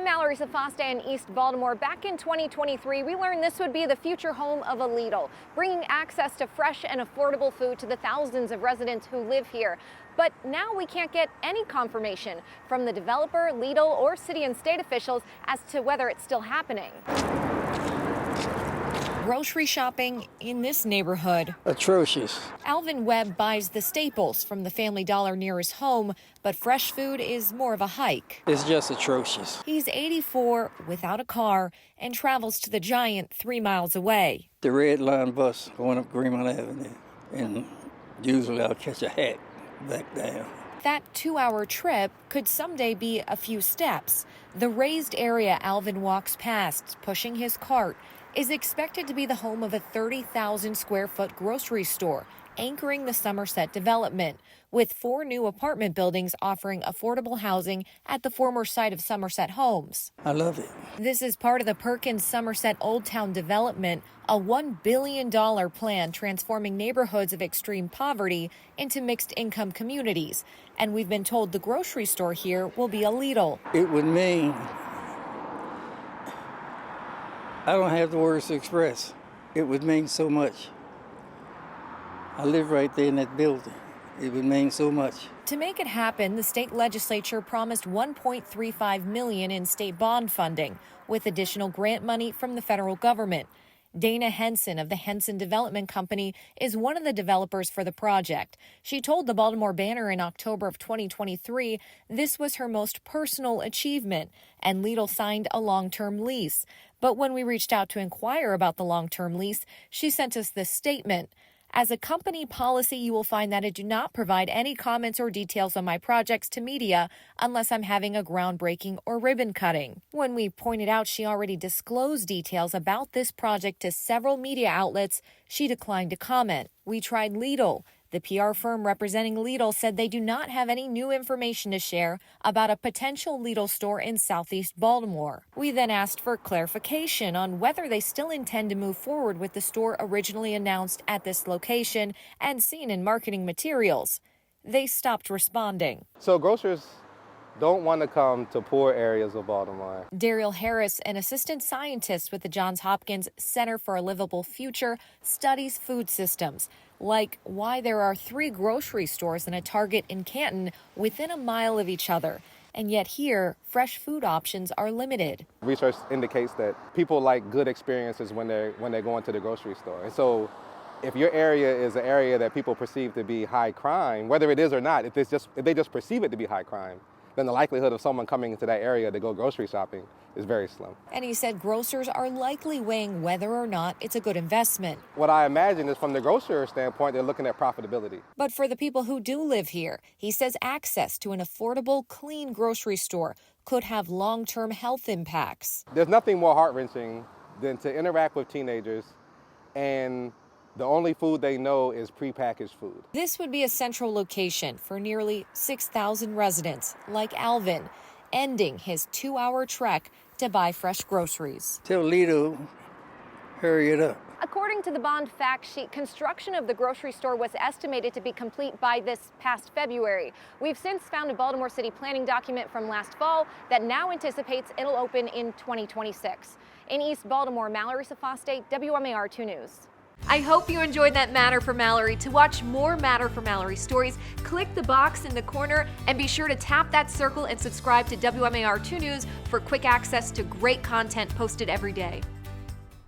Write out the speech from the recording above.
I'm Mallory Safaste in East Baltimore. Back in 2023, we learned this would be the future home of a Lidl, bringing access to fresh and affordable food to the thousands of residents who live here. But now we can't get any confirmation from the developer, Lidl, or city and state officials as to whether it's still happening. Grocery shopping in this neighborhood. Atrocious. Alvin Webb buys the staples from the Family Dollar near his home, but fresh food is more of a hike. It's just atrocious. He's 84, without a car, and travels to the Giant 3 miles away. The red line bus going up Greenmount Avenue, and usually I'll catch a hack back down. That 2-hour trip could someday be a few steps. The raised area Alvin walks past, pushing his cart, is expected to be the home of a 30,000 square foot grocery store, anchoring the Somerset development, with 4 new apartment buildings offering affordable housing at the former site of Somerset Homes. I love it. This is part of the Perkins Somerset Old Town development, a $1 billion plan transforming neighborhoods of extreme poverty into mixed income communities. And we've been told the grocery store here will be a Lidl. It would mean, I don't have the words to express. It would mean so much. I live right there in that building. It would mean so much. To make it happen, the state legislature promised $1.35 million in state bond funding, with additional grant money from the federal government. Dana Henson of the Henson Development Company is one of the developers for the project. She told the Baltimore Banner in October of 2023 this was her most personal achievement, and Lidl signed a long-term lease. But when we reached out to inquire about the long-term lease, she sent us this statement. As a company policy, you will find that I do not provide any comments or details on my projects to media unless I'm having a groundbreaking or ribbon cutting. When we pointed out she already disclosed details about this project to several media outlets, she declined to comment. We tried Lidl. The PR firm representing Lidl said they do not have any new information to share about a potential Lidl store in Southeast Baltimore. We then asked for clarification on whether they still intend to move forward with the store originally announced at this location and seen in marketing materials. They stopped responding. So grocers don't want to come to poor areas of Baltimore. Daryl Harris, an assistant scientist with the Johns Hopkins Center for a Livable Future, studies food systems, like why there are 3 grocery stores and a Target in Canton within a mile of each other. And yet here, fresh food options are limited. Research indicates that people like good experiences when they're going to the grocery store. And so if your area is an area that people perceive to be high crime, whether it is or not, if they just perceive it to be high crime, then the likelihood of someone coming into that area to go grocery shopping is very slim. And he said grocers are likely weighing whether or not it's a good investment. What I imagine is from the grocer standpoint, they're looking at profitability. But for the people who do live here, he says access to an affordable, clean grocery store could have long-term health impacts. There's nothing more heart-wrenching than to interact with teenagers and the only food they know is prepackaged food. This would be a central location for nearly 6,000 residents like Alvin, ending his 2-hour trek to buy fresh groceries. Tell Lidl, hurry it up. According to the bond fact sheet, construction of the grocery store was estimated to be complete by this past February. We've since found a Baltimore City planning document from last fall that now anticipates it'll open in 2026. In East Baltimore, Mallory Safaste, WMAR 2 News. I hope you enjoyed that Matter for Mallory. To watch more Matter for Mallory stories, click the box in the corner and be sure to tap that circle and subscribe to WMAR 2 News for quick access to great content posted every day.